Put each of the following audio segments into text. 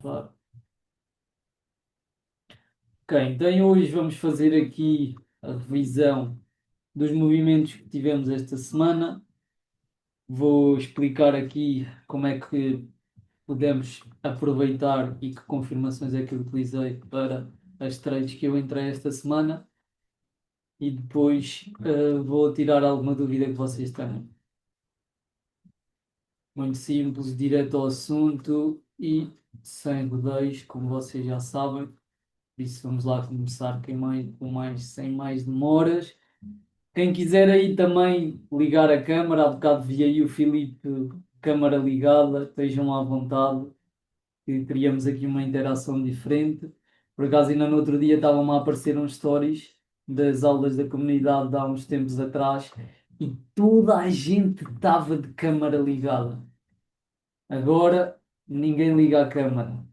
Claro. Ok, então hoje vamos fazer aqui a revisão dos movimentos que tivemos esta semana. Vou explicar aqui como é que podemos aproveitar e que confirmações é que eu utilizei para as trades que eu entrei esta semana e depois vou tirar alguma dúvida que vocês tenham. Muito simples, direto ao assunto e sem rodeios, como vocês já sabem. Por isso vamos lá começar sem mais demoras. Quem quiser aí também ligar a câmara, há bocado vi aí o Filipe, câmara ligada, estejam à vontade, que teríamos aqui uma interação diferente. Por acaso ainda no outro dia estavam a aparecer uns stories das aulas da comunidade de há uns tempos atrás e toda a gente estava de câmara ligada. Agora ninguém liga a câmara.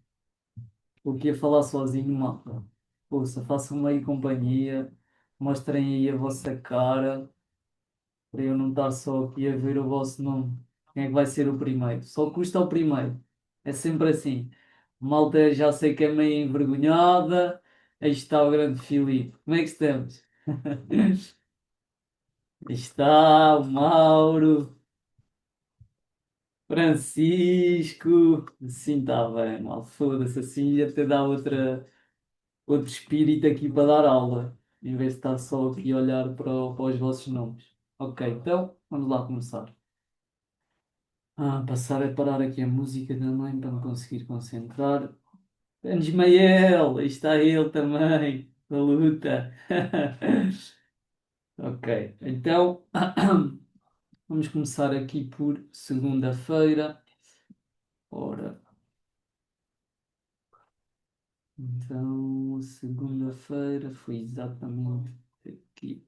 O que ia falar sozinho, malta. Ouça, façam-me aí companhia, mostrem aí a vossa cara, para eu não estar só aqui a ver o vosso nome. Quem é que vai ser o primeiro? Só custa o primeiro. É sempre assim. Malta, já sei que é meio envergonhada. Aí está o grande Filipe. Como é que estamos? Aí está o Mauro, Francisco. Sim, está bem, mal. Foda-se assim, ia te dar outro espírito aqui para dar aula, em vez de estar só aqui a olhar para os vossos nomes. Ok, então vamos lá começar. Passar a parar aqui a música também para me conseguir concentrar. Ismael, aí está ele também, da luta. Ok, então vamos começar aqui por segunda-feira. Ora, então segunda-feira foi exatamente aqui.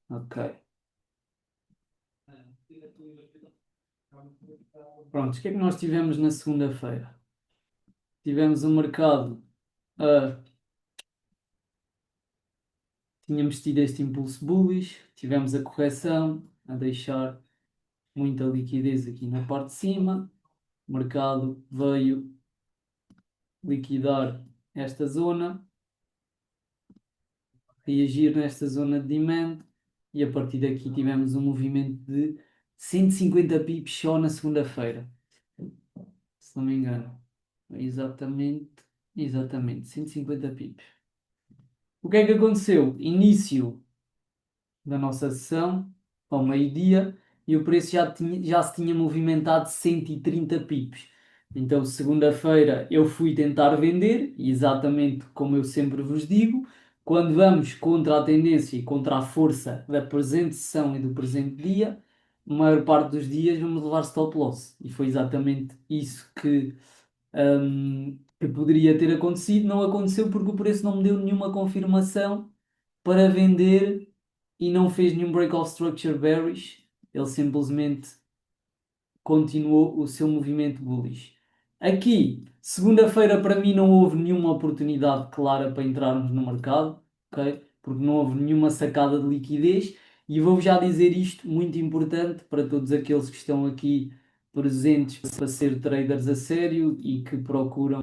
Ok. Pronto, o que é que nós tivemos na segunda-feira? Tivemos o mercado, a tínhamos tido este impulso bullish, tivemos a correção, a deixar muita liquidez aqui na parte de cima, o mercado veio liquidar esta zona, reagir nesta zona de demand e a partir daqui tivemos um movimento de 150 pips só na segunda-feira, se não me engano. Exatamente, 150 pips. O que é que aconteceu? Início da nossa sessão, ao meio-dia, e o preço já se tinha movimentado 130 pips. Então, segunda-feira, eu fui tentar vender, exatamente como eu sempre vos digo, quando vamos contra a tendência e contra a força da presente sessão e do presente dia, a maior parte dos dias vamos levar stop loss. E foi exatamente isso que poderia ter acontecido. Não aconteceu porque o preço não me deu nenhuma confirmação para vender e não fez nenhum break of structure bearish, ele simplesmente continuou o seu movimento bullish. Aqui, segunda-feira, para mim, não houve nenhuma oportunidade clara para entrarmos no mercado, ok? Porque não houve nenhuma sacada de liquidez. E vou já dizer isto, muito importante para todos aqueles que estão aqui presentes para ser traders a sério e que procuram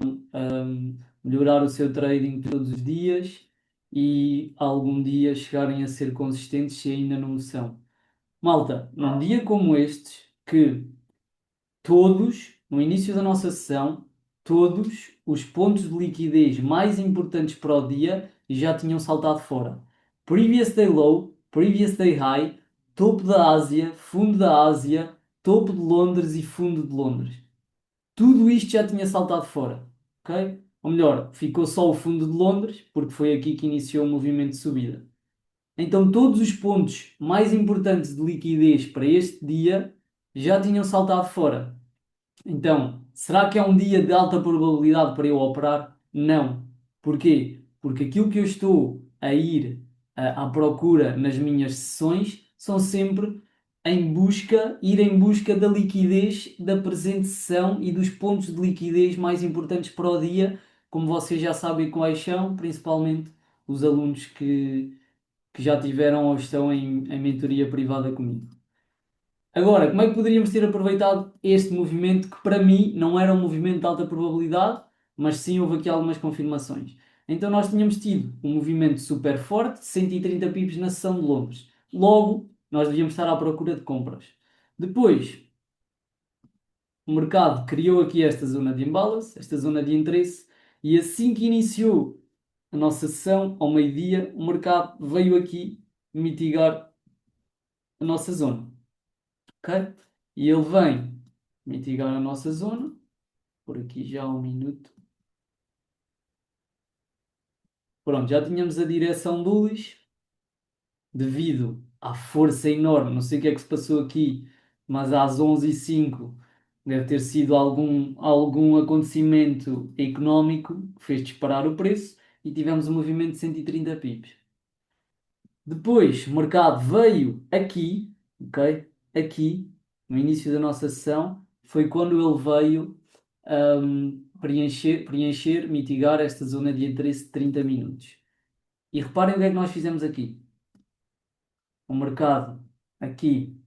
melhorar o seu trading todos os dias e algum dia chegarem a ser consistentes se ainda não o são. Malta, num dia como estes, que todos, no início da nossa sessão, todos os pontos de liquidez mais importantes para o dia já tinham saltado fora. Previous day low, previous day high, topo da Ásia, fundo da Ásia, topo de Londres e fundo de Londres. Tudo isto já tinha saltado fora, ok? Ou melhor, ficou só o fundo de Londres, porque foi aqui que iniciou o movimento de subida. Então, todos os pontos mais importantes de liquidez para este dia já tinham saltado fora. Então, será que é um dia de alta probabilidade para eu operar? Não. Porquê? Porque aquilo que eu estou a ir à procura nas minhas sessões são sempre ir em busca da liquidez da presente sessão e dos pontos de liquidez mais importantes para o dia, como vocês já sabem quais são, principalmente os alunos que já tiveram ou estão em mentoria privada comigo. Agora, como é que poderíamos ter aproveitado este movimento que para mim não era um movimento de alta probabilidade, mas sim houve aqui algumas confirmações. Então nós tínhamos tido um movimento super forte, 130 pips na sessão de Londres. Logo, nós devíamos estar à procura de compras. Depois, o mercado criou aqui esta zona de imbalance, esta zona de interesse, e assim que iniciou a nossa sessão, ao meio-dia, o mercado veio aqui mitigar a nossa zona. Ok? E ele vem mitigar a nossa zona, por aqui já há um minuto. Pronto, já tínhamos a direção bullish, devido à força enorme, não sei o que é que se passou aqui, mas às 11h05 deve ter sido algum acontecimento económico que fez disparar o preço e tivemos um movimento de 130 pips. Depois, o mercado veio aqui, ok? Aqui, no início da nossa sessão, foi quando ele veio preencher, mitigar esta zona de interesse de 30 minutos. E reparem o que é que nós fizemos aqui. O mercado aqui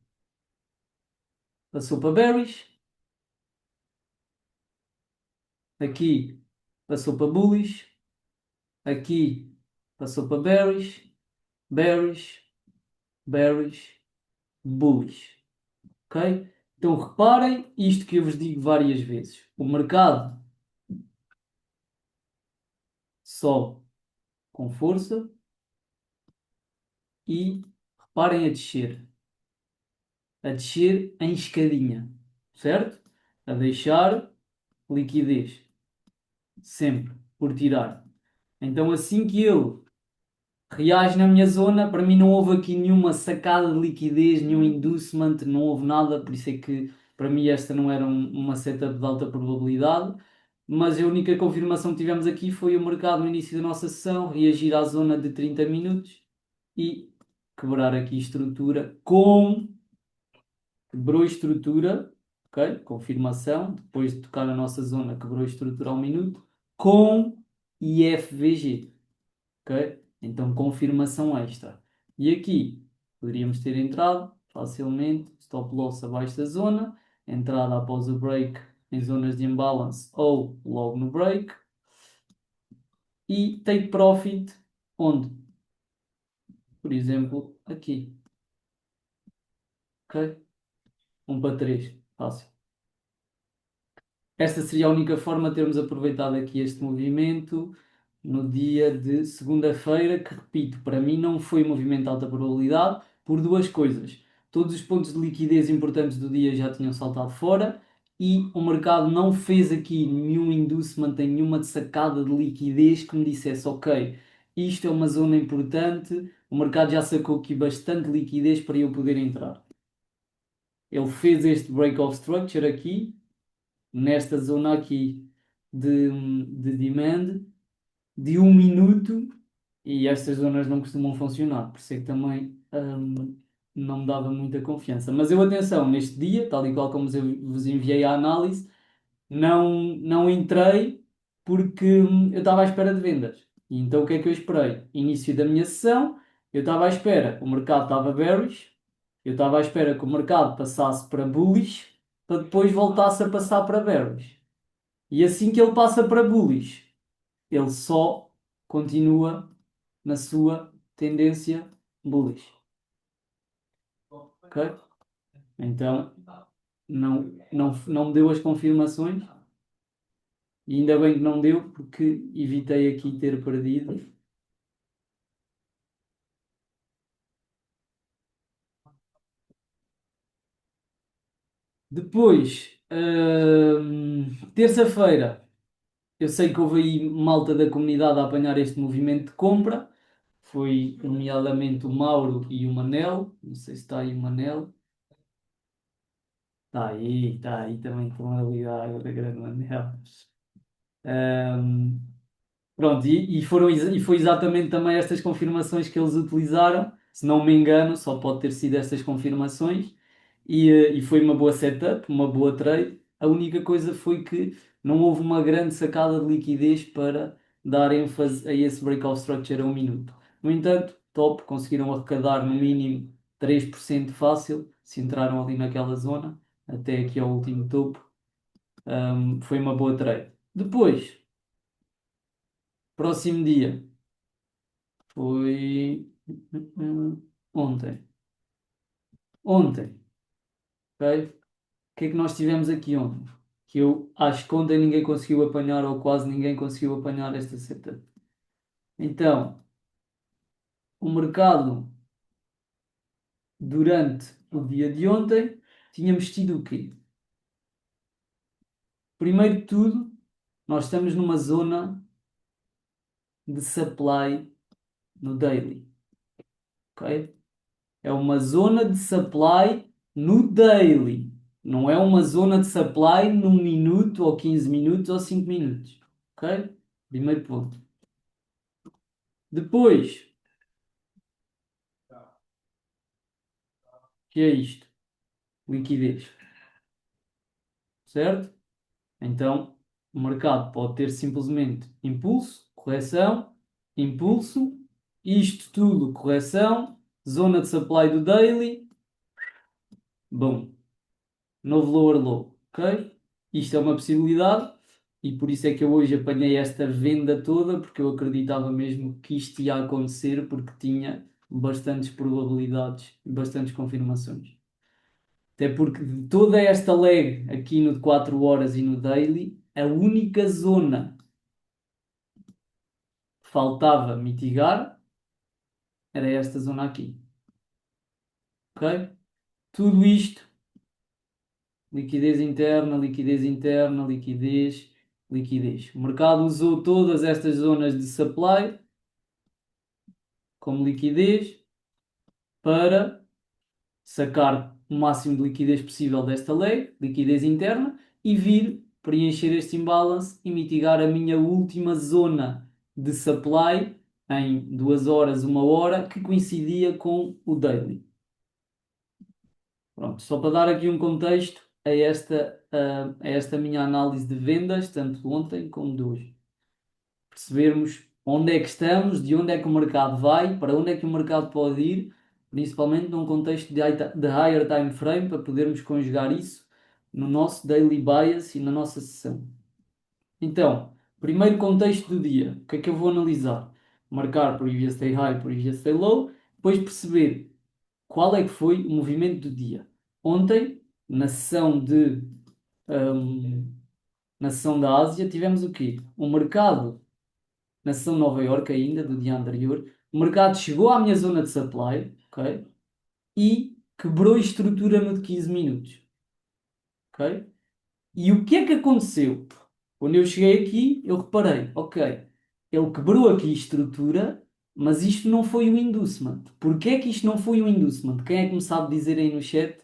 passou para bearish, aqui passou para bullish, aqui passou para bearish, bearish, bearish, bullish. Ok? Então reparem isto que eu vos digo várias vezes. O mercado sobe com força e reparem a descer em escadinha, certo? A deixar liquidez, sempre por tirar. Então assim que ele reage na minha zona, para mim não houve aqui nenhuma sacada de liquidez, nenhum inducement, não houve nada, por isso é que para mim esta não era uma setup de alta probabilidade, mas a única confirmação que tivemos aqui foi o mercado no início da nossa sessão reagir à zona de 30 minutos e quebrar aqui estrutura quebrou estrutura, ok? Confirmação, depois de tocar a nossa zona, quebrou estrutura ao minuto, com IFVG. Ok? Então, confirmação extra. E aqui poderíamos ter entrado facilmente, stop loss abaixo da zona, entrada após o break em zonas de imbalance ou logo no break, e take profit onde? Por exemplo, aqui. Ok? 1 para 3. Fácil. Esta seria a única forma de termos aproveitado aqui este movimento no dia de segunda-feira, que repito, para mim não foi um movimento de alta probabilidade, por duas coisas. Todos os pontos de liquidez importantes do dia já tinham saltado fora e o mercado não fez aqui nenhum inducement, nenhuma sacada de liquidez que me dissesse, ok, isto é uma zona importante, o mercado já sacou aqui bastante liquidez para eu poder entrar. Ele fez este break of structure aqui, nesta zona aqui de demand, de 1 minuto, e estas zonas não costumam funcionar, por isso é que também não me dava muita confiança. Mas eu, atenção, neste dia, tal e qual como eu vos enviei a análise, não entrei porque eu estava à espera de vendas. E então o que é que eu esperei? Início da minha sessão, eu estava à espera, o mercado estava bearish, eu estava à espera que o mercado passasse para bullish, para depois voltasse a passar para bearish. E assim que ele passa para bullish, ele só continua na sua tendência bullish. Ok? Então, não me deu as confirmações e ainda bem que não deu porque evitei aqui ter perdido. Depois, terça-feira, eu sei que houve aí malta da comunidade a apanhar este movimento de compra. Foi nomeadamente o Mauro e o Manel. Não sei se está aí o Manel. Está aí também estão a ligar agora, grande Manel. Ahm, Pronto, e foi exatamente também estas confirmações que eles utilizaram, se não me engano, só pode ter sido estas confirmações, e foi uma boa setup, uma boa trade. A única coisa foi que não houve uma grande sacada de liquidez para dar ênfase a esse breakout structure a 1 minuto. No entanto, top, conseguiram arrecadar no mínimo 3% fácil, se entraram ali naquela zona, até aqui ao último topo. Foi uma boa trade. Depois. Próximo dia foi ontem. Ontem, ok? O que é que nós tivemos aqui ontem? Que eu acho que ontem ninguém conseguiu apanhar, ou quase ninguém conseguiu apanhar esta setup. Então, o mercado durante o dia de ontem tínhamos tido o quê? Primeiro de tudo, nós estamos numa zona de supply no daily, ok? É uma zona de supply no daily. Não é uma zona de supply num minuto, ou 15 minutos, ou 5 minutos. Ok? Primeiro ponto. Depois, que é isto? Liquidez. Certo? Então, o mercado pode ter simplesmente impulso, correção, impulso, isto tudo correção, zona de supply do daily, bom. Novo lower low, ok? Isto é uma possibilidade e por isso é que eu hoje apanhei esta venda toda, porque eu acreditava mesmo que isto ia acontecer, porque tinha bastantes probabilidades e bastantes confirmações. Até porque de toda esta leg aqui no de 4 horas e no daily, a única zona que faltava mitigar era esta zona aqui, ok? Tudo isto, liquidez interna, liquidez interna, liquidez, liquidez. O mercado usou todas estas zonas de supply como liquidez para sacar o máximo de liquidez possível desta lei, liquidez interna, e vir preencher este imbalance e mitigar a minha última zona de supply em 2 horas, 1 hora, que coincidia com o daily. Pronto, só para dar aqui um contexto a esta minha análise de vendas, tanto de ontem como de hoje. Percebermos onde é que estamos, de onde é que o mercado vai, para onde é que o mercado pode ir, principalmente num contexto de higher time frame, para podermos conjugar isso no nosso daily bias e na nossa sessão. Então, primeiro contexto do dia, o que é que eu vou analisar? Marcar previous day high, previous day low, depois perceber qual é que foi o movimento do dia. Ontem, na sessão hum, na sessão da Ásia, tivemos o quê? O mercado na sessão de Nova Iorque ainda, do dia anterior, o mercado chegou à minha zona de supply, ok? E quebrou a estrutura no de 15 minutos, ok? E o que é que aconteceu? Quando eu cheguei aqui, eu reparei, ok, ele quebrou aqui a estrutura, mas isto não foi o inducement. Porquê é que isto não foi o inducement? Quem é que me sabe dizer aí no chat,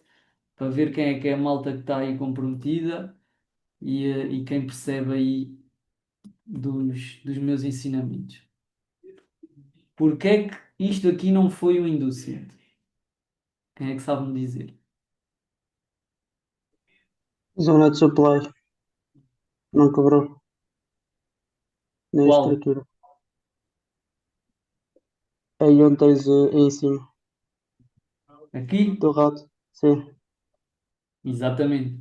para ver quem é que é a malta que está aí comprometida e quem percebe aí dos meus ensinamentos? Porquê é que isto aqui não foi o inducement? Quem é que sabe me dizer? Zona de supply, não quebrou, nem a Qual? estrutura. Aí onde tens aí em cima Aqui? do rato, sim. Exatamente.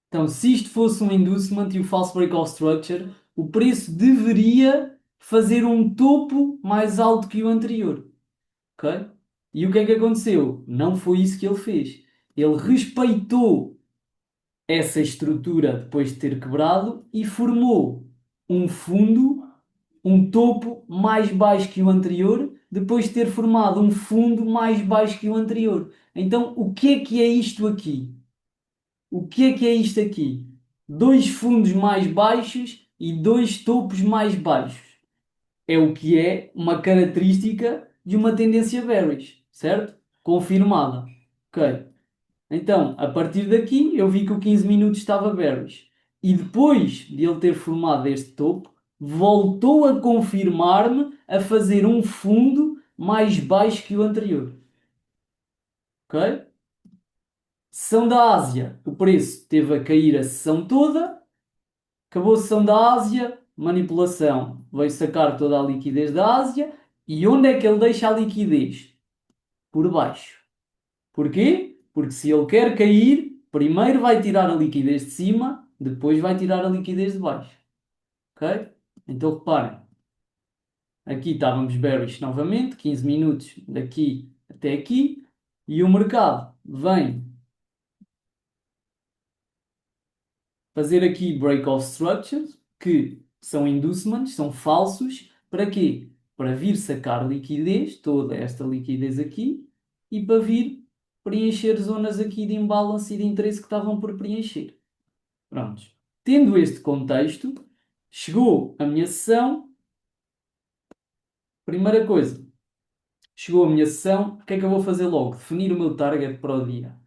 Então, se isto fosse um inducement e o false breakout structure, o preço deveria fazer um topo mais alto que o anterior. Ok? E o que é que aconteceu? Não foi isso que ele fez. Ele respeitou essa estrutura depois de ter quebrado e formou um fundo, um topo mais baixo que o anterior, depois de ter formado um fundo mais baixo que o anterior. Então, o que é isto aqui? O que é isto aqui? Dois fundos mais baixos e dois topos mais baixos. É o que é uma característica de uma tendência bearish, certo? Confirmada. Ok. Então, a partir daqui, eu vi que o 15 minutos estava bearish. E depois de ele ter formado este topo, voltou a confirmar-me a fazer um fundo mais baixo que o anterior. Ok? Sessão da Ásia, o preço teve a cair a sessão toda. Acabou a sessão da Ásia, manipulação. Veio sacar toda a liquidez da Ásia. E onde é que ele deixa a liquidez? Por baixo. Porquê? Porque se ele quer cair, primeiro vai tirar a liquidez de cima, depois vai tirar a liquidez de baixo. Ok? Então reparem. Aqui estávamos bearish novamente, 15 minutos daqui até aqui, e o mercado vem fazer aqui break of structures, que são inducements, são falsos. Para quê? Para vir sacar liquidez, toda esta liquidez aqui, e para vir preencher zonas aqui de imbalance e de interesse que estavam por preencher. Prontos. Tendo este contexto, chegou a minha sessão. Primeira coisa, chegou a minha sessão, o que é que eu vou fazer logo? Definir o meu target para o dia.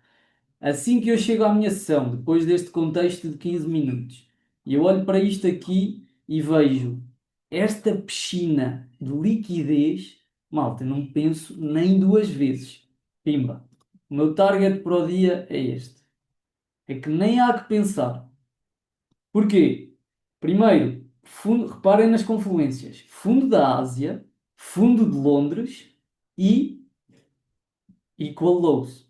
Assim que eu chego à minha sessão, depois deste contexto de 15 minutos, e eu olho para isto aqui e vejo esta piscina de liquidez, malta, não penso nem duas vezes. Pimba. O meu target para o dia é este. É que nem há que pensar. Porquê? Primeiro, reparem nas confluências. Fundo da Ásia, fundo de Londres e equal lows.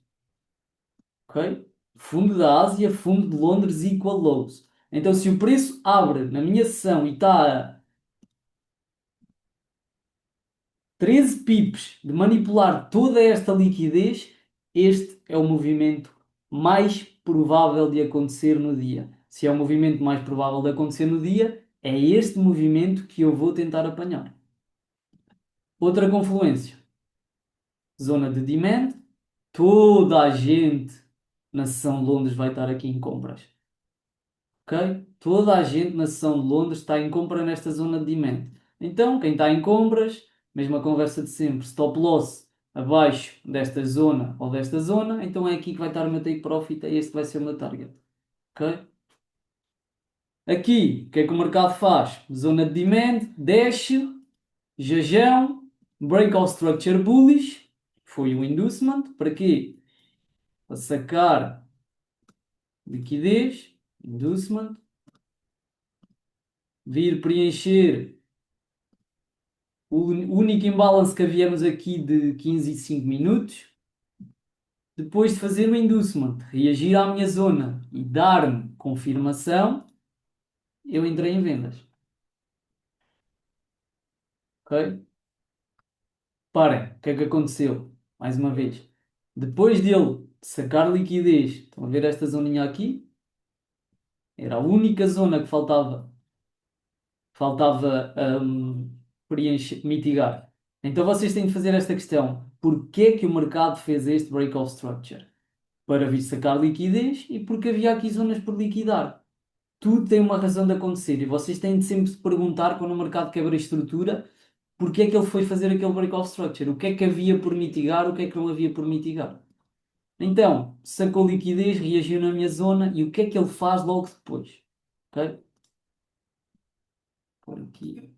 Ok? Fundo da Ásia, fundo de Londres, equal lows. Então, se o preço abre na minha sessão e está a 13 pips de manipular toda esta liquidez, este é o movimento mais provável de acontecer no dia. Se é o movimento mais provável de acontecer no dia, é este movimento que eu vou tentar apanhar. Outra confluência. Zona de demand. Toda a gente na sessão de Londres vai estar aqui em compras. Ok? Toda a gente na sessão de Londres está em compra nesta zona de demand. Então, quem está em compras, mesma conversa de sempre, stop loss abaixo desta zona ou desta zona, então é aqui que vai estar o meu take profit, é este que vai ser o meu target. Ok? Aqui, o que é que o mercado faz? Zona de demand, desce, jajão, breakout structure bullish, foi o inducement, para quê? Para sacar liquidez, inducement, vir preencher o único imbalance que havíamos aqui de 15 e 5 minutos. Depois de fazer o inducement, reagir à minha zona e dar-me confirmação, eu entrei em vendas. Ok? Parem, o que é que aconteceu? Mais uma vez. Depois dele sacar liquidez, estão a ver esta zoninha aqui? Era a única zona que faltava preencher, mitigar. Então vocês têm de fazer esta questão. Porquê é que o mercado fez este break-off structure? Para vir sacar liquidez e porque havia aqui zonas por liquidar. Tudo tem uma razão de acontecer e vocês têm de sempre se perguntar quando o mercado quebra a estrutura porque é que ele foi fazer aquele break-off structure. O que é que havia por mitigar, o que é que não havia por mitigar. Então, sacou liquidez, reagiu na minha zona e o que é que ele faz logo depois? Ok? Por aqui.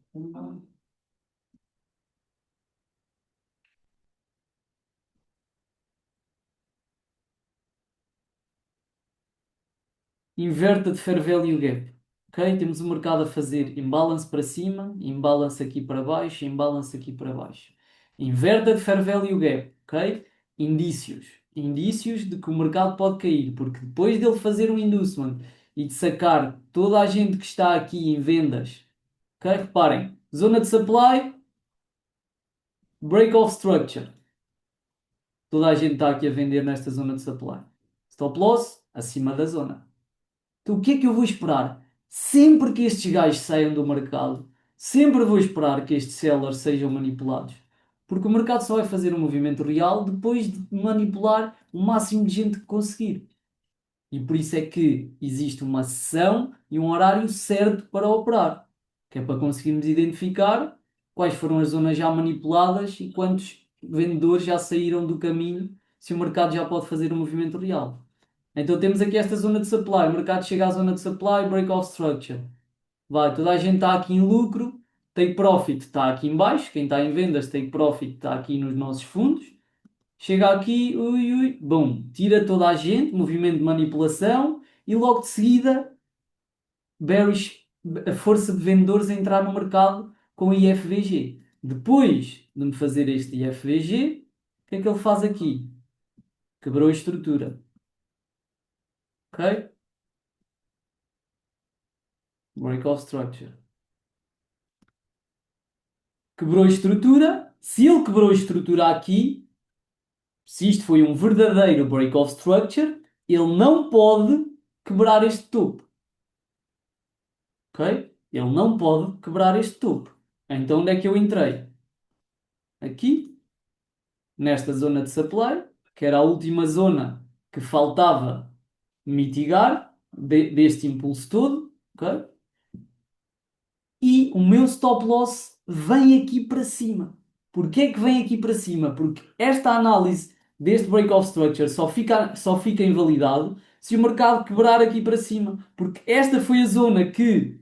Inverta de fair value gap. Ok? Temos o mercado a fazer imbalance para cima, imbalance aqui para baixo, imbalance aqui para baixo. Inverta de fair value gap. Ok? Indícios. Indícios de que o mercado pode cair, porque depois dele fazer um inducement e de sacar toda a gente que está aqui em vendas, ok? Reparem, zona de supply, break of structure. Toda a gente está aqui a vender nesta zona de supply. Stop loss, acima da zona. Então o que é que eu vou esperar? Sempre que estes gajos saiam do mercado, sempre vou esperar que estes sellers sejam manipulados. Porque o mercado só vai fazer um movimento real depois de manipular o máximo de gente que conseguir. E por isso é que existe uma sessão e um horário certo para operar. Que é para conseguirmos identificar quais foram as zonas já manipuladas e quantos vendedores já saíram do caminho, se o mercado já pode fazer um movimento real. Então temos aqui esta zona de supply, o mercado chega à zona de supply, break-off structure. Vai, toda a gente está aqui em lucro, take profit está aqui em baixo, quem está em vendas, take profit está aqui nos nossos fundos. Chega aqui, ui, ui, bom, tira toda a gente, movimento de manipulação e logo de seguida, bearish, a força de vendedores a entrar no mercado com o IFVG. Depois de me fazer este IFVG, o que é que ele faz aqui? Quebrou a estrutura. Ok? Break of structure. quebrou a estrutura. Se ele quebrou a estrutura aqui, se isto foi um verdadeiro break of structure, ele não pode quebrar este topo. Ok? Ele não pode quebrar este topo. Então onde é que eu entrei? Aqui, nesta zona de supply, que era a última zona que faltava mitigar deste impulso todo. Ok? E o meu stop loss vem aqui para cima. Porquê é que vem aqui para cima? Porque esta análise deste break of structure só fica invalidado se o mercado quebrar aqui para cima. Porque esta foi a zona que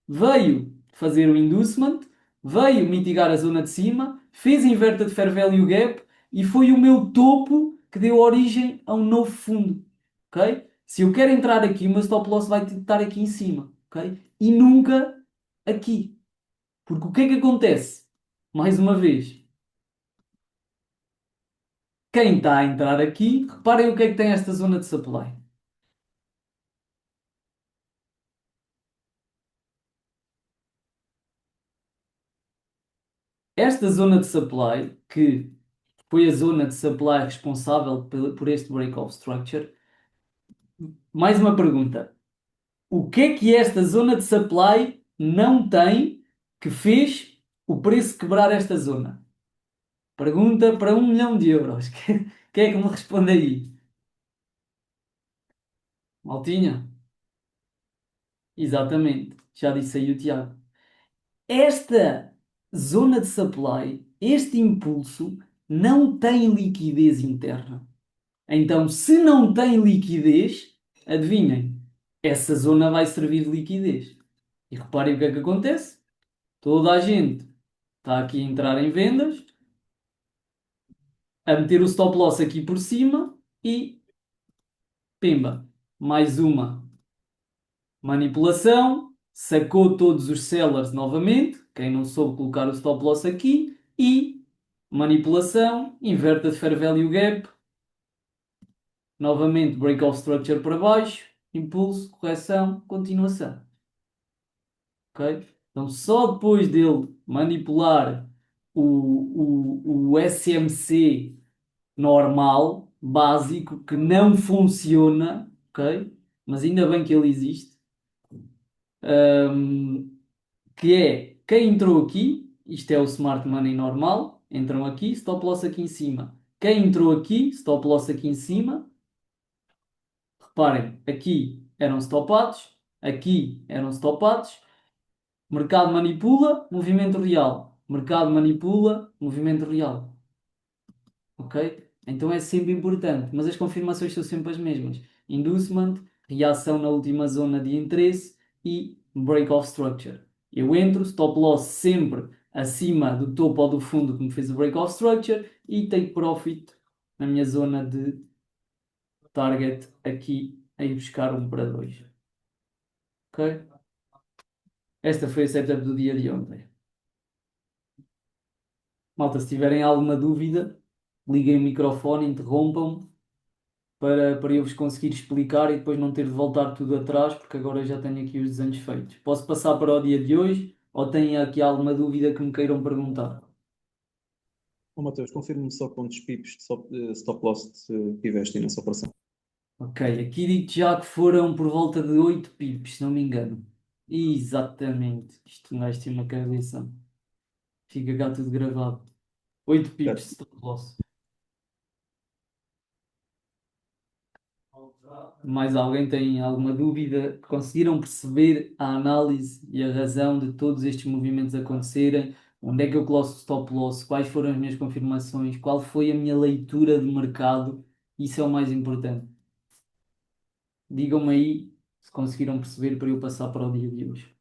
veio fazer o inducement, veio mitigar a zona de cima, fez a inverted fair value gap e foi o meu topo que deu origem a um novo fundo. Ok? Se eu quero entrar aqui, o meu stop loss vai ter que estar aqui em cima. Ok? E nunca aqui. Porque o que é que acontece? Mais uma vez, quem está a entrar aqui, reparem o que é que tem esta zona de supply. Esta zona de supply, que foi a zona de supply responsável por este break-off structure, mais uma pergunta. O que é que esta zona de supply não tem que fez o preço quebrar esta zona? Pergunta para 1 milhão de euros. Quem é que me responde aí? Maltinha? Exatamente. Já disse aí o Tiago. Esta zona de supply, este impulso, não tem liquidez interna. Então, se não tem liquidez, adivinhem, essa zona vai servir de liquidez. E reparem o que é que acontece. Toda a gente está aqui a entrar em vendas, a meter o stop loss aqui por cima e pimba, mais uma manipulação, sacou todos os sellers novamente, quem não soube colocar o stop loss aqui, e manipulação, inverte a fair value gap, novamente break of structure para baixo, impulso, correção, continuação. Ok? Então só depois dele manipular o SMC normal, básico, que não funciona, ok? Mas ainda bem que ele existe. hum, que é quem entrou aqui, isto é o smart money normal, entram aqui, stop loss aqui em cima. Quem entrou aqui, stop loss aqui em cima. Reparem, aqui eram stopados, aqui eram stopados. Mercado manipula, movimento real. Mercado manipula, movimento real. Ok? Então é sempre importante, mas as confirmações são sempre as mesmas. Inducement, reação na última zona de interesse e break of structure. Eu entro, stop loss sempre acima do topo ou do fundo que me fez o break of structure e take profit na minha zona de target aqui a ir buscar 1 para 2. Ok? Esta foi a setup do dia de ontem. Malta, se tiverem alguma dúvida, liguem o microfone, interrompam-me para eu vos conseguir explicar e depois não ter de voltar tudo atrás, porque agora já tenho aqui os desenhos feitos. Posso passar para o dia de hoje ou têm aqui alguma dúvida que me queiram perguntar? Ô Mateus, confirme-me só quantos pips de stop loss tiveste aí nessa operação. Ok, aqui digo já que foram por volta de 8 pips, se não me engano. Exatamente. Isto um gajo tem uma cabeça. Fica cá tudo gravado. 8 pips de Ok. stop loss. Mais alguém tem alguma dúvida? Conseguiram perceber a análise e a razão de todos estes movimentos acontecerem? Onde é que eu coloco o stop loss? Quais foram as minhas confirmações? Qual foi a minha leitura de mercado? Isso é o mais importante. Digam-me aí se conseguiram perceber para eu passar para o dia de hoje.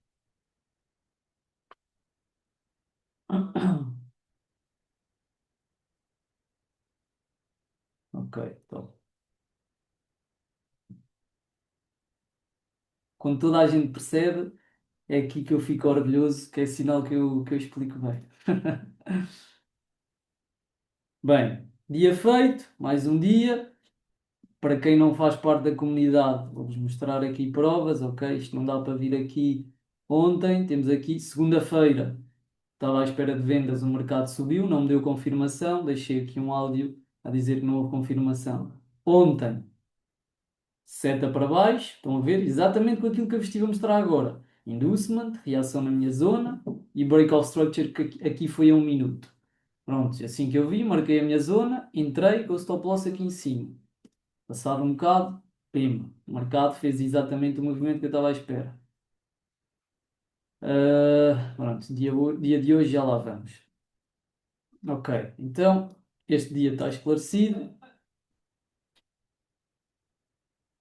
Ok, então. Quando toda a gente percebe, é aqui que eu fico orgulhoso, que é sinal que eu explico bem. Bem, dia feito, mais um dia. Para quem não faz parte da comunidade, vou-vos mostrar aqui provas, ok? Isto não dá para vir aqui ontem. Temos aqui segunda-feira, estava à espera de vendas, o mercado subiu, não me deu confirmação, deixei aqui um áudio a dizer que não houve confirmação. Ontem, seta para baixo, estão a ver exatamente com aquilo que eu vos estive a mostrar agora. Inducement, reação na minha zona e break of structure que aqui foi a 1 minuto. Pronto, assim que eu vi, marquei a minha zona, entrei com o stop loss aqui em cima. Passado um bocado, pimba, o mercado fez exatamente o movimento que eu estava à espera. Pronto, dia de hoje já lá vamos. Ok, então este dia está esclarecido.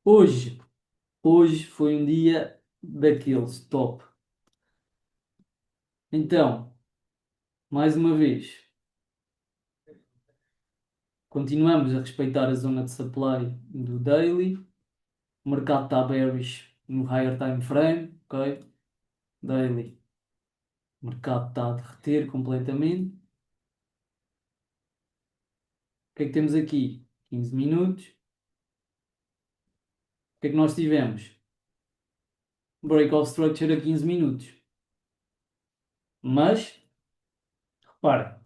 Hoje foi um dia daqueles top. Então, mais uma vez, continuamos a respeitar a zona de supply do daily. O mercado está bearish no higher time frame, ok? Daily. O mercado está a derreter completamente. O que é que temos aqui? 15 minutos. O que é que nós tivemos? Break of structure a 15 minutos. Mas, repara,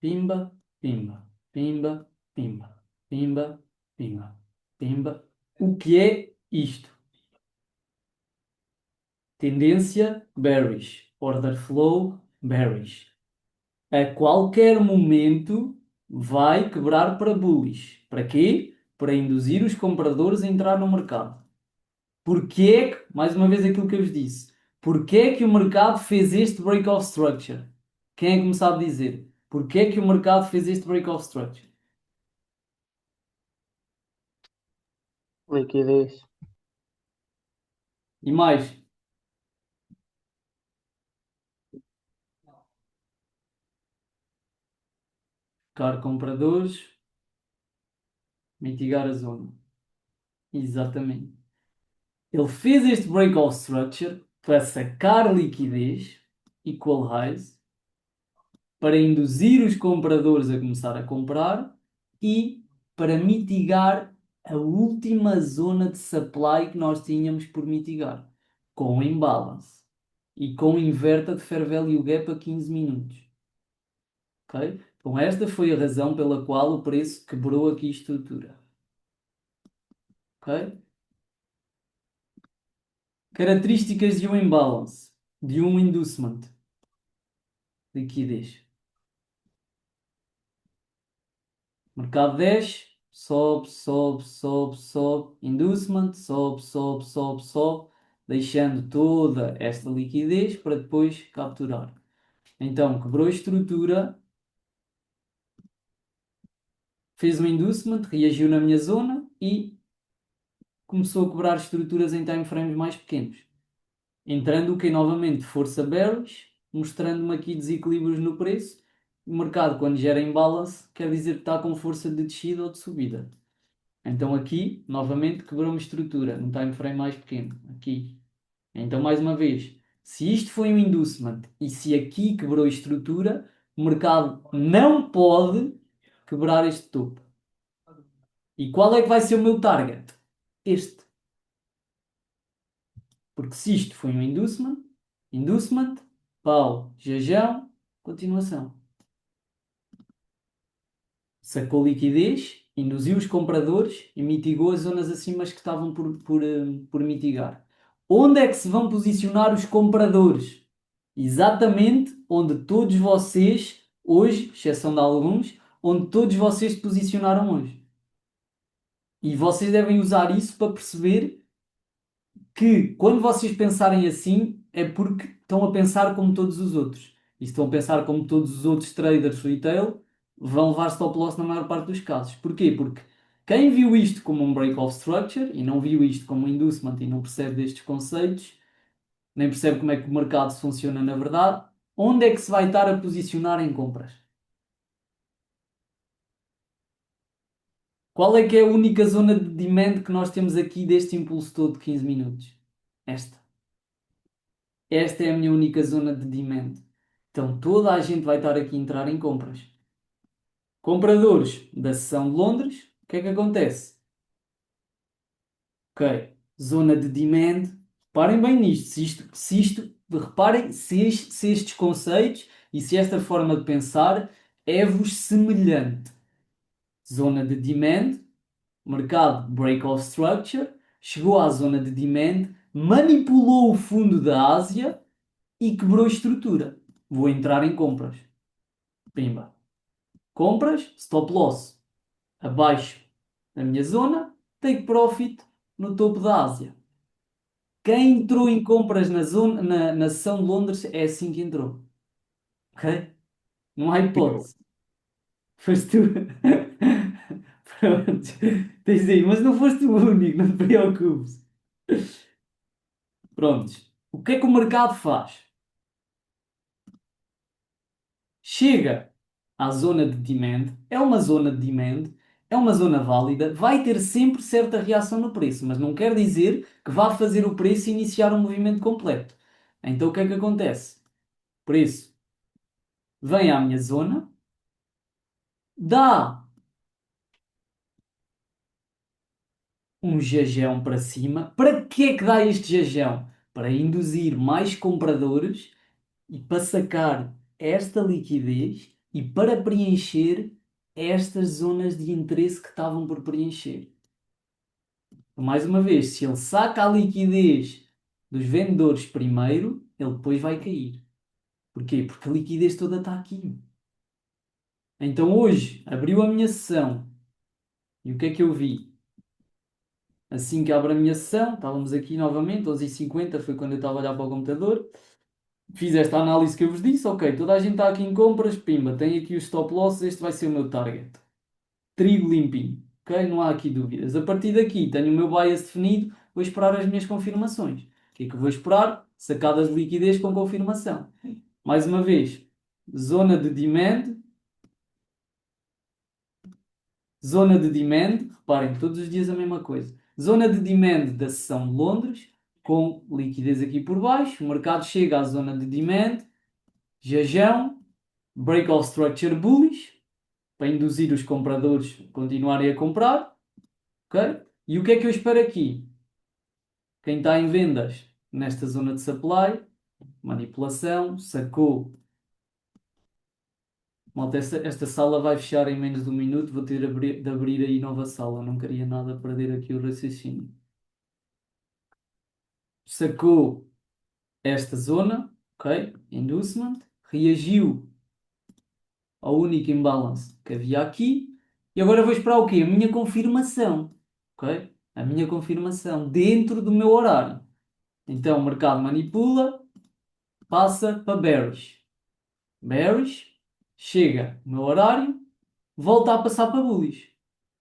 pimba, pimba, pimba, pimba, pimba, pimba, pimba. O que é isto? Tendência bearish. Order flow bearish. A qualquer momento vai quebrar para bullish. Para quê? Para induzir os compradores a entrar no mercado. Porquê é que, mais uma vez aquilo que eu vos disse, porquê é que o mercado fez este break of structure? Quem é que me sabe dizer? Porquê é que o mercado fez este break of structure? Liquidez. E mais, buscar compradores, mitigar a zona. Exatamente. Ele fez este break of structure para sacar liquidez, equal highs, para induzir os compradores a começar a comprar e para mitigar a última zona de supply que nós tínhamos por mitigar, com o imbalance e com o inverta de fair value gap a 15 minutos. Ok? Então esta foi a razão pela qual o preço quebrou aqui a estrutura. Ok? Características de um imbalance, de um inducement. Liquidez. Mercado desce, sobe, sobe, sobe, sobe, inducement, sobe, sobe, sobe, sobe, deixando toda esta liquidez para depois capturar. Então, quebrou a estrutura, fez um inducement, reagiu na minha zona e começou a quebrar estruturas em time frames mais pequenos. Entrando o que novamente força bearish, mostrando-me aqui desequilíbrios no preço. O mercado, quando gera imbalance, quer dizer que está com força de descida ou de subida. Então aqui, novamente, quebrou uma estrutura num time frame mais pequeno. Aqui. Então, mais uma vez, se isto foi um inducement e se aqui quebrou a estrutura, o mercado não pode quebrar este topo. E qual é que vai ser o meu target? Este. Porque se isto foi um inducement, pau, jajão, continuação. Sacou liquidez, induziu os compradores e mitigou as zonas acima que estavam por mitigar. Onde é que se vão posicionar os compradores? Exatamente onde todos vocês, hoje, exceção de alguns, onde todos vocês se posicionaram hoje. E vocês devem usar isso para perceber que quando vocês pensarem assim é porque estão a pensar como todos os outros. E se estão a pensar como todos os outros traders retail, vão levar stop loss na maior parte dos casos. Porquê? Porque quem viu isto como um break of structure e não viu isto como um inducement e não percebe destes conceitos, nem percebe como é que o mercado funciona na verdade, onde é que se vai estar a posicionar em compras? Qual é que é a única zona de demand que nós temos aqui deste impulso todo de 15 minutos? Esta. Esta é a minha única zona de demand. Então toda a gente vai estar aqui a entrar em compras. Compradores da sessão de Londres, o que é que acontece? Ok, zona de demand. Reparem bem nisto. Reparem se estes conceitos e se esta forma de pensar é-vos semelhante. Zona de demand, mercado break-off structure, chegou à zona de demand, manipulou o fundo da Ásia e quebrou a estrutura. Vou entrar em compras. Pimba. Compras, stop loss. Abaixo da minha zona, take profit no topo da Ásia. Quem entrou em compras na sessão de Londres é assim que entrou. Ok? Não há hipótese. Foste tu. Pronto. Tens aí, mas não foste o único, não te preocupes. Prontos. O que é que o mercado faz? Chega à zona de demand, é uma zona de demand, é uma zona válida, vai ter sempre certa reação no preço, mas não quer dizer que vá fazer o preço iniciar um movimento completo. Então o que é que acontece? O preço vem à minha zona, dá um jajão para cima. Para que é que dá este jajão? Para induzir mais compradores e para sacar esta liquidez e para preencher estas zonas de interesse que estavam por preencher. Mais uma vez, se ele saca a liquidez dos vendedores primeiro, ele depois vai cair. Porquê? Porque a liquidez toda está aqui. Então hoje abriu a minha sessão e o que é que eu vi? Assim que abre a minha sessão, estávamos aqui novamente, 11h50 foi quando eu estava a olhar para o computador. Fiz esta análise que eu vos disse, ok, toda a gente está aqui em compras, pimba, tem aqui os stop losses, este vai ser o meu target. Trigo limpinho, ok? Não há aqui dúvidas. A partir daqui tenho o meu bias definido, vou esperar as minhas confirmações. O que é que eu vou esperar? Sacadas de liquidez com confirmação. Mais uma vez, zona de demand, reparem, todos os dias a mesma coisa. Zona de demand da sessão de Londres, com liquidez aqui por baixo, o mercado chega à zona de demand, jajão, break-off structure bullish, para induzir os compradores a continuarem a comprar, ok? E o que é que eu espero aqui? Quem está em vendas nesta zona de supply, manipulação, sacou. Malta, esta sala vai fechar em menos de um minuto, vou ter de abrir aí nova sala, não queria nada perder aqui o raciocínio. Sacou esta zona, ok? Inducement, reagiu ao único imbalance que havia aqui. E agora vou esperar o quê? A minha confirmação. Ok? A minha confirmação dentro do meu horário. Então o mercado manipula, passa para bearish. Bearish, chega no meu horário, volta a passar para bullish.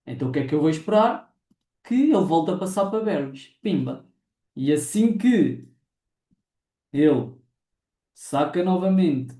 Então o que é que eu vou esperar? Que ele volte a passar para bearish. Pimba. E assim que ele saca novamente